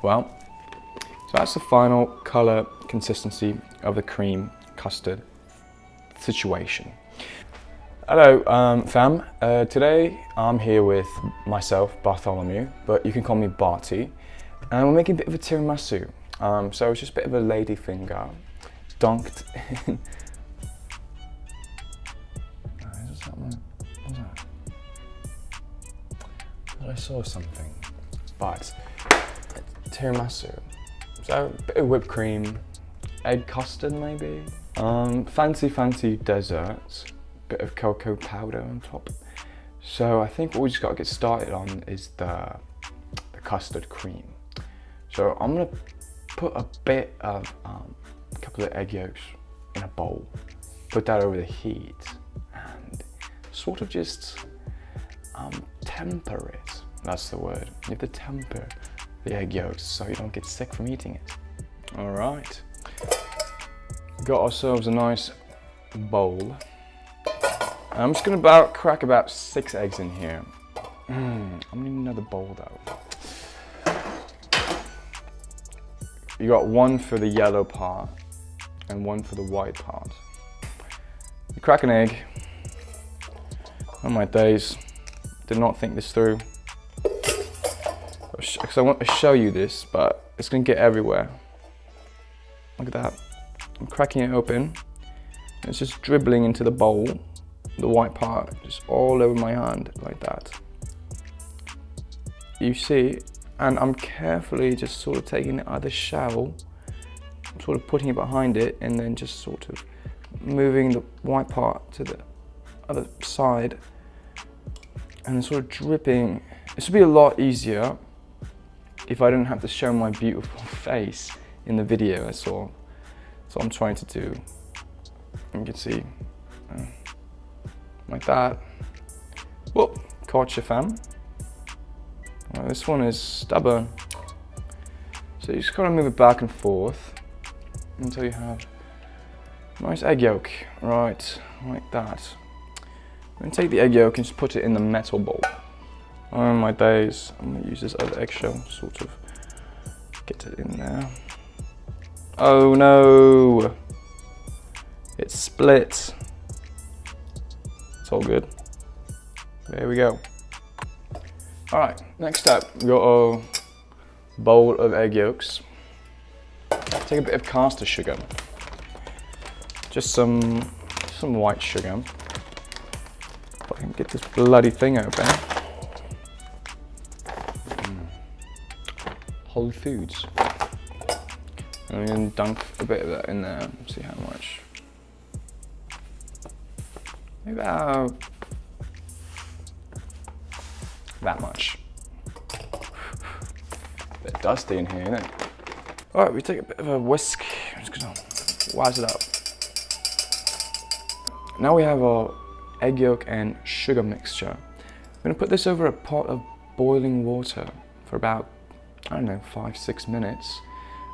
Well, so that's the final colour consistency of the cream custard situation. Hello fam, today I'm here with myself, Bartholomew, but you can call me Barty, and we're making a bit of a tiramisu. So it's just a bit of a lady finger, dunked in... What's that? I saw something, but tiramisu. So a bit of whipped cream, egg custard maybe. Fancy desserts, bit of cocoa powder on top. So I think what we just got to get started on is the custard cream. So I'm gonna put a bit of a couple of egg yolks in a bowl, put that over the heat, and sort of just temper it. That's the word. You have to temper the egg yolks so you don't get sick from eating it. All right. Got ourselves a nice bowl. I'm just gonna crack about 6 eggs in here. I'm gonna need another bowl though. You got 1 for the yellow part and 1 for the white part. You crack an egg. Oh my days, did not think this through. Because I want to show you this, but it's gonna get everywhere. Look at that. I'm cracking it open. And it's just dribbling into the bowl, the white part, just all over my hand, like that. You see, and I'm carefully just sort of taking it out of the shell, sort of putting it behind it, and then just sort of moving the white part to the other side, and then sort of dripping. This would be a lot easier if I didn't have to show my beautiful face in the video, that's all. So I'm trying to do. You can see, like that. Whoop, caught you fam. Well, this one is stubborn. So you just gotta move it back and forth until you have a nice egg yolk, right, like that. I'm gonna take the egg yolk and just put it in the metal bowl. Oh my days, I'm gonna use this other eggshell, sort of get it in there. Oh no, it's split. It's all good. There we go. All right, next up, we got a bowl of egg yolks. Take a bit of caster sugar, just some white sugar. If I can get this bloody thing open. Whole Foods. And then dunk a bit of that in there, see how much. Maybe about that much. A bit dusty in here, isn't it? Alright, we take a bit of a whisk. I'm just gonna waz it up. Now we have our egg yolk and sugar mixture. I'm gonna put this over a pot of boiling water for about, I don't know, 5-6 minutes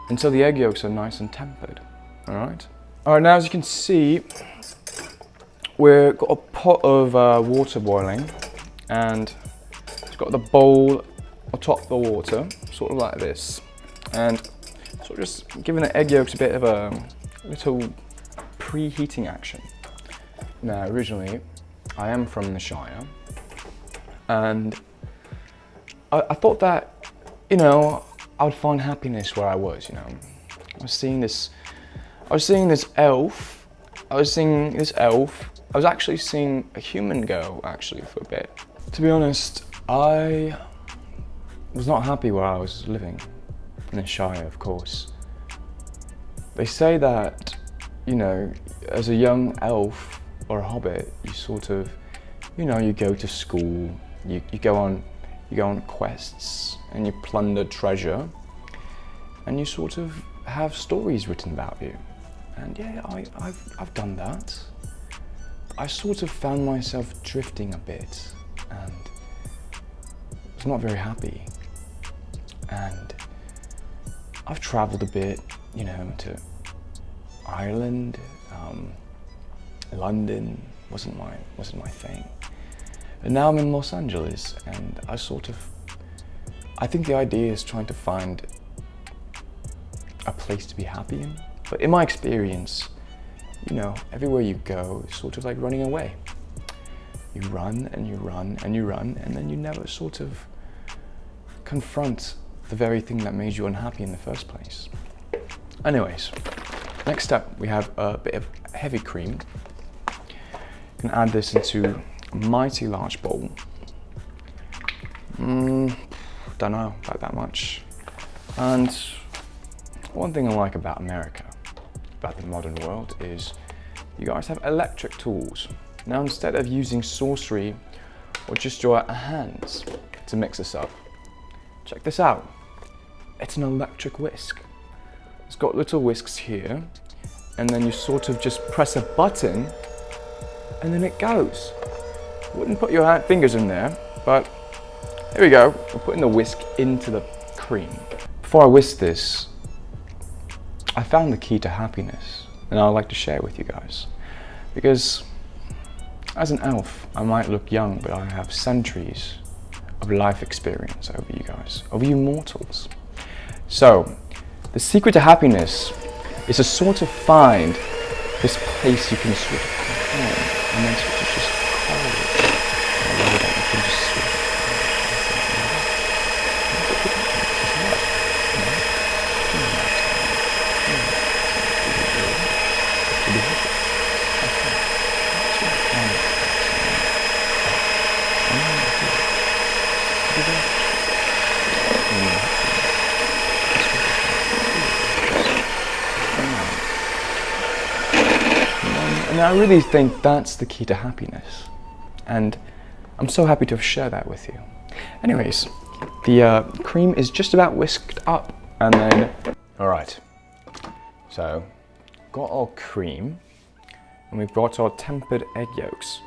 until the egg yolks are nice and tempered. All right. All right. Now, as you can see, we've got a pot of water boiling, and it's got the bowl atop the water, sort of like this, and sort of just giving the egg yolks a bit of a little preheating action. Now, originally, I am from the Shire, and I thought that, you know, I would find happiness where I was, you know. I was seeing this elf. I was actually seeing a human girl, actually, for a bit. To be honest, I was not happy where I was living, in the Shire, of course. They say that, you know, as a young elf or a hobbit, you sort of, you know, you go to school, you go on quests, and you plunder treasure, and you sort of have stories written about you. And yeah, I've done that. I sort of found myself drifting a bit, and was not very happy. And I've travelled a bit, you know, to Ireland, London wasn't my thing. And now I'm in Los Angeles, and I think the idea is trying to find a place to be happy in. But in my experience, you know, everywhere you go is sort of like running away. You run and you run and you run, and then you never sort of confront the very thing that made you unhappy in the first place. Anyways, next up we have a bit of heavy cream. You can add this into a mighty large bowl. Don't know about that much. And one thing I like about America, about the modern world, is you guys have electric tools. Now instead of using sorcery or just your hands to mix this up, check this out. It's an electric whisk. It's got little whisks here, and then you sort of just press a button and then it goes. Wouldn't put your fingers in there, but here we go. We're putting the whisk into the cream. Before I whisk this, I found the key to happiness, and I'd like to share it with you guys. Because as an elf, I might look young, but I have centuries of life experience over you guys, over you mortals. So, the secret to happiness is to sort of find this place you can sort of come home, and then sort of just call it. In a way that you can just sort of and I really think that's the key to happiness, and I'm so happy to have shared that with you. Anyways, the cream is just about whisked up, and then alright, so got our cream and we've got our tempered egg yolks,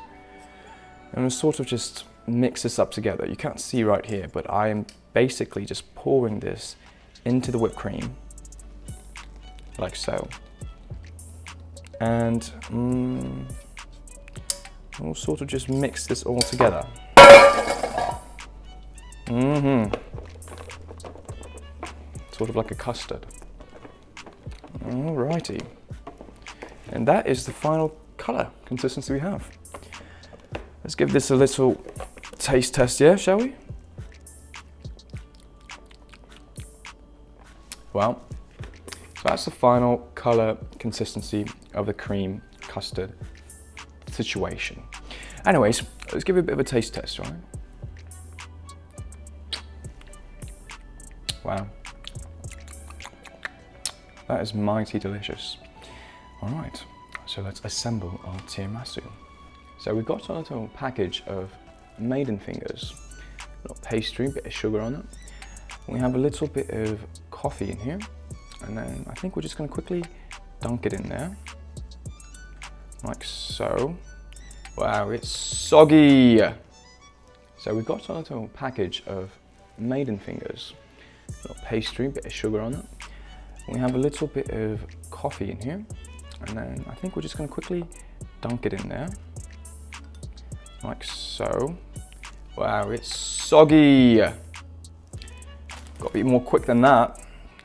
and we'll sort of just mix this up together. You can't see right here, but I am basically just pouring this into the whipped cream like so. And we'll sort of just mix this all together. Sort of like a custard. Alrighty. And that is the final colour consistency we have. Let's give this a little taste test, yeah, shall we? Well, so that's the final colour consistency of the cream custard situation. Anyways, let's give it a bit of a taste test, right? Wow. That is mighty delicious. All right, so let's assemble our tiramisu. So we've got a little package of maiden fingers, a little pastry, a bit of sugar on it. We have a little bit of coffee in here, and then I think we're just going to quickly dunk it in there, like so. Wow, it's soggy. So we've got a little package of maiden fingers, a little pastry, a bit of sugar on it. We have a little bit of coffee in here, and then I think we're just going to quickly dunk it in there, like so. Wow, it's soggy. Got to be more quick than that.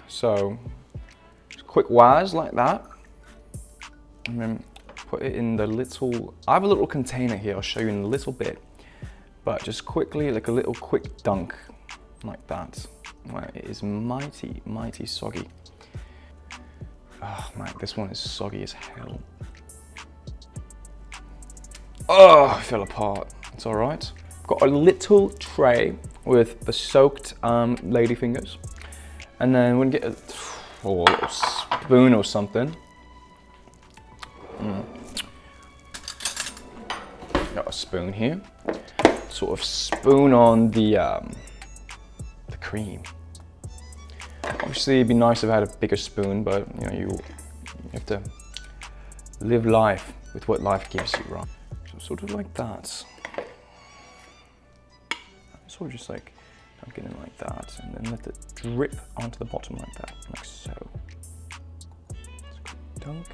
So, just quick wires like that, and then put it in the little, I have a little container here, I'll show you in a little bit, but just quickly, like a little quick dunk, like that. Wow, it is mighty, mighty soggy. Oh man, this one is soggy as hell. Oh, it fell apart. It's all right. Got a little tray with the soaked ladyfingers, and then we're gonna get a little spoon or something. Got a spoon here. Sort of spoon on the cream. Obviously, it'd be nice if I had a bigger spoon, but you know, you have to live life with what life gives you, right? So sort of like that. Sort of just like dunk it in like that, and then let it drip onto the bottom like that, like so. Dunk.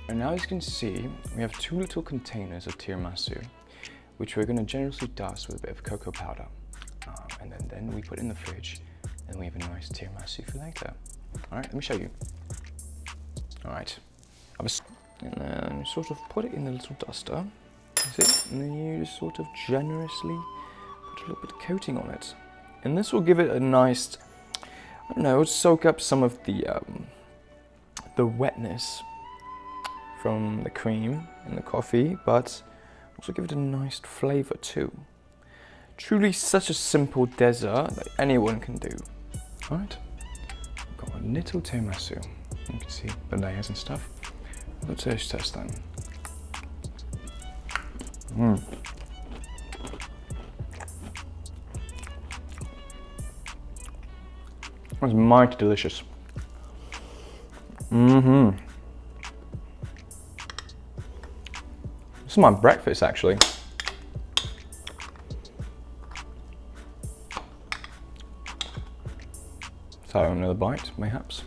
And now as you can see, we have two little containers of tiramisu which we're going to generously dust with a bit of cocoa powder. And then we put it in the fridge, and we have a nice tiramisu for later. All right, let me show you. All right, and then sort of put it in the little duster. See? And then you just sort of generously put a little bit of coating on it. And this will give it a nice, I don't know, soak up some of the wetness from the cream and the coffee, but also give it a nice flavor too. Truly such a simple dessert that anyone can do. All right, got a little tiramisu. You can see the layers and stuff. Let's just test them. That's mighty delicious. This is my breakfast actually. So another bite, mayhaps.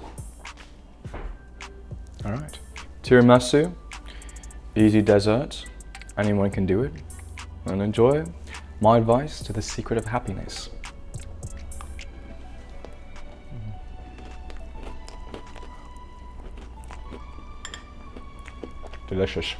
All right, tiramisu, easy dessert, anyone can do it, and enjoy my advice to the secret of happiness. Delicious.